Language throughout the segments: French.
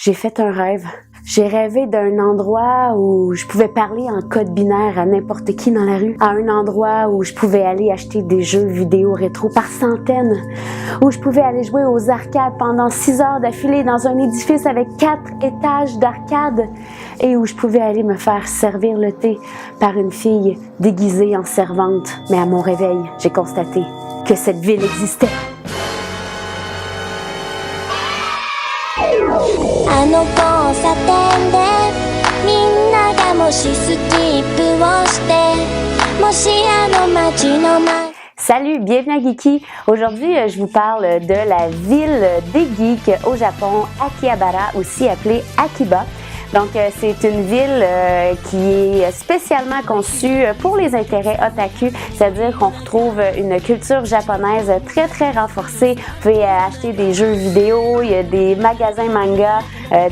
J'ai fait un rêve. J'ai rêvé d'un endroit où je pouvais parler en code binaire à n'importe qui dans la rue, à un endroit où je pouvais aller acheter des jeux vidéo rétro par centaines, où je pouvais aller jouer aux arcades pendant 6 heures d'affilée dans un édifice avec 4 étages d'arcade et où je pouvais aller me faire servir le thé par une fille déguisée en servante. Mais à mon réveil, j'ai constaté que cette ville existait. あの交差点でみんながもしスキップをしてもしあの街の前 Salut, bienvenue à Geeky. Aujourd'hui, je vous parle de la ville des geeks au Japon, Akihabara, aussi appelée Akiba. Donc, c'est une ville qui est spécialement conçue pour les intérêts otaku, c'est-à-dire qu'on retrouve une culture japonaise très, très renforcée. Vous pouvez acheter des jeux vidéo, il y a des magasins manga,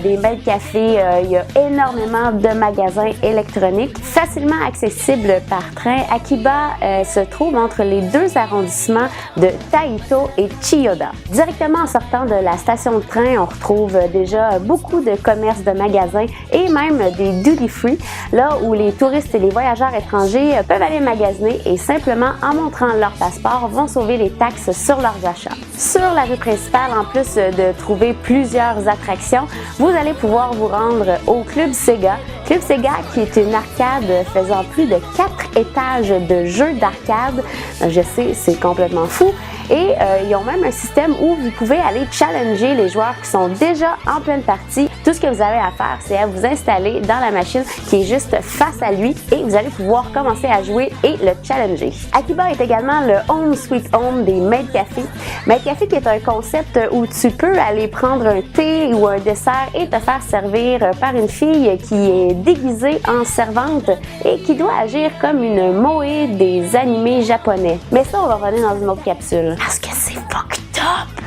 des maid cafés, il y a énormément de magasins électroniques. Facilement accessible par train, Akiba se trouve entre les deux arrondissements de Taito et Chiyoda. Directement en sortant de la station de train, on retrouve déjà beaucoup de commerces de magasins et même des duty-free, là où les touristes et les voyageurs étrangers peuvent aller magasiner et simplement en montrant leur passeport vont sauver les taxes sur leurs achats. Sur la rue principale, en plus de trouver plusieurs attractions, vous allez pouvoir vous rendre au Club Sega. Club Sega qui est une arcade faisant plus de 4 étages de jeux d'arcade. Je sais, c'est complètement fou. Et ils ont même un système où vous pouvez aller challenger les joueurs qui sont déjà en pleine partie. Tout ce que vous avez à faire, c'est à vous installer dans la machine qui est juste face à lui et vous allez pouvoir commencer à jouer et le challenger. Akiba est également le Home Sweet Home des maid cafés. Maid café qui est un concept où tu peux aller prendre un thé ou un dessert et te faire servir par une fille qui est déguisée en servante et qui doit agir comme une moe des animés japonais. Mais ça, on va revenir dans une autre capsule. Parce que c'est fucked up!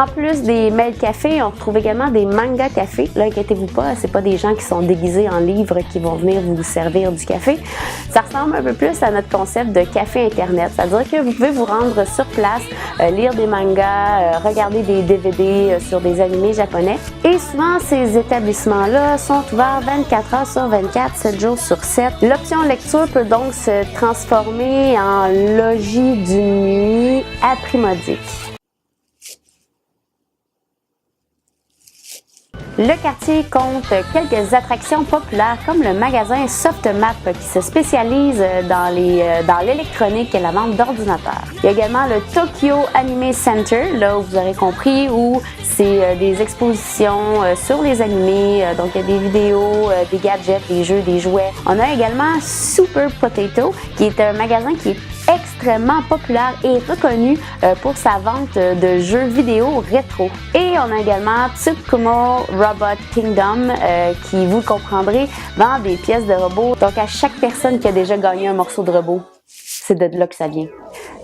En plus des maid cafés, on retrouve également des manga cafés. Là, inquiétez-vous pas, c'est pas des gens qui sont déguisés en livres qui vont venir vous servir du café. Ça ressemble un peu plus à notre concept de café internet. C'est-à-dire que vous pouvez vous rendre sur place, lire des mangas, regarder des DVD sur des animés japonais. Et souvent, ces établissements-là sont ouverts 24 heures sur 24, 7 jours sur 7. L'option lecture peut donc se transformer en logis d'une nuit aprimodique. Le quartier compte quelques attractions populaires comme le magasin Softmap qui se spécialise dans l'électronique et la vente d'ordinateurs. Il y a également le Tokyo Anime Center, là où vous aurez compris, où c'est des expositions sur les animés, donc il y a des vidéos, des gadgets, des jeux, des jouets. On a également Super Potato qui est un magasin qui est extrêmement populaire et reconnu pour sa vente de jeux vidéo rétro. Et on a également Tsukumo Robot Kingdom qui, vous le comprendrez, vend des pièces de robots. Donc à chaque personne qui a déjà gagné un morceau de robot, c'est de là que ça vient.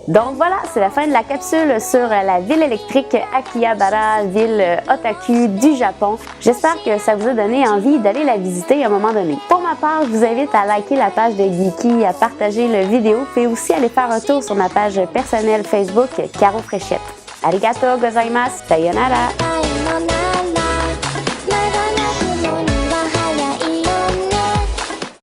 Donc voilà, c'est la fin de la capsule sur la ville électrique Akihabara, ville otaku du Japon. J'espère que ça vous a donné envie d'aller la visiter à un moment donné. Pour ma part, je vous invite à liker la page de Geeky, à partager la vidéo, puis aussi aller faire un tour sur ma page personnelle Facebook, Caro Fréchette. Arigato gozaimasu, sayonara!